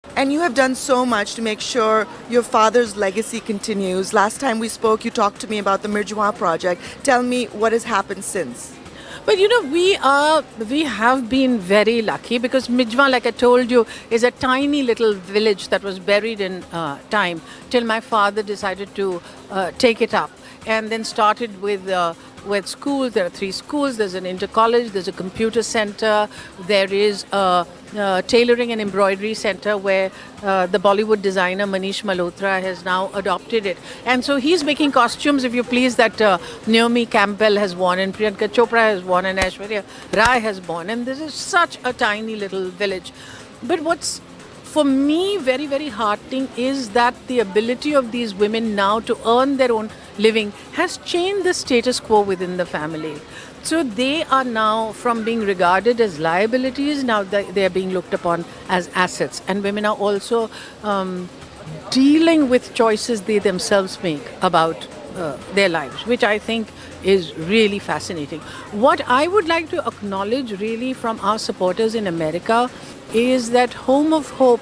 And you have done so much to make sure your father's legacy continues. Last time we spoke, you talked to me about the Mirjwa project. Tell me what has happened since. But we have been very lucky because Mijwa, like I told you, is a tiny little village that was buried in time till my father decided to take it up and then started with schools. There are 3 schools. There's an inter-college, there's a computer center, there is a tailoring and embroidery center where the Bollywood designer Manish Malhotra has now adopted it. And so he's making costumes, if you please, that Naomi Campbell has worn and Priyanka Chopra has worn and Aishwarya Rai has worn. And this is such a tiny little village. But what's for me very, very heartening is that the ability of these women now to earn their own living has changed the status quo within the family. So they are now, from being regarded as liabilities, now they are being looked upon as assets. And women are also dealing with choices they themselves make about their lives, which I think is really fascinating. What I would like to acknowledge really from our supporters in America is that Home of Hope,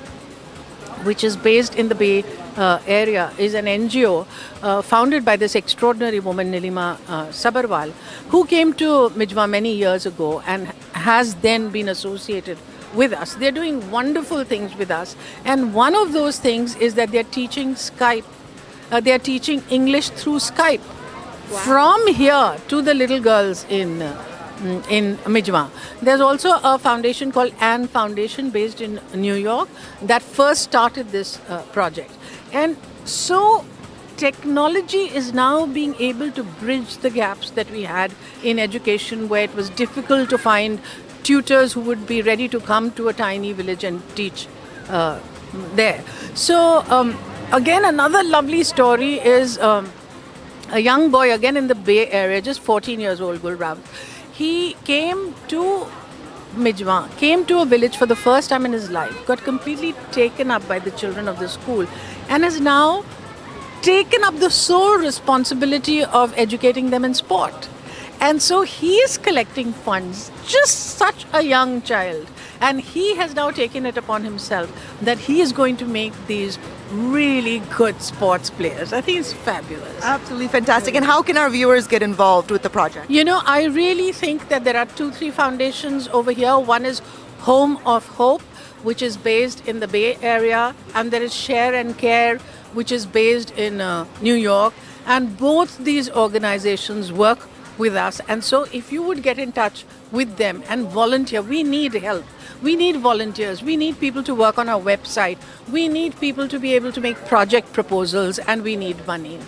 which is based in the Bay Area, is an NGO founded by this extraordinary woman, Nilima Sabarwal, who came to Mijwa many years ago and has then been associated with us. They're doing wonderful things with us. And one of those things is that they're teaching Skype. They're teaching English through Skype. Wow. From here to the little girls in Mijwa. There's also a foundation called Ann Foundation based in New York that first started this project. And so technology is now being able to bridge the gaps that we had in education, where it was difficult to find tutors who would be ready to come to a tiny village and teach there. So again, another lovely story is a young boy, again in the Bay Area, just 14 years old, Gulram. He came to Mijwa, came to a village for the first time in his life, got completely taken up by the children of the school, and has now taken up the sole responsibility of educating them in sport. And so he is collecting funds, just such a young child. And he has now taken it upon himself that he is going to make these really good sports players. I think it's fabulous. Absolutely fantastic. And how can our viewers get involved with the project? You know, I really think that there are 2-3 foundations over here. One is Home of Hope, which is based in the Bay Area, and there is Share and Care, which is based in New York. And both these organizations work with us. And so if you would get in touch with them and volunteer, we need help. We need volunteers. We need people to work on our website. We need people to be able to make project proposals, and we need money.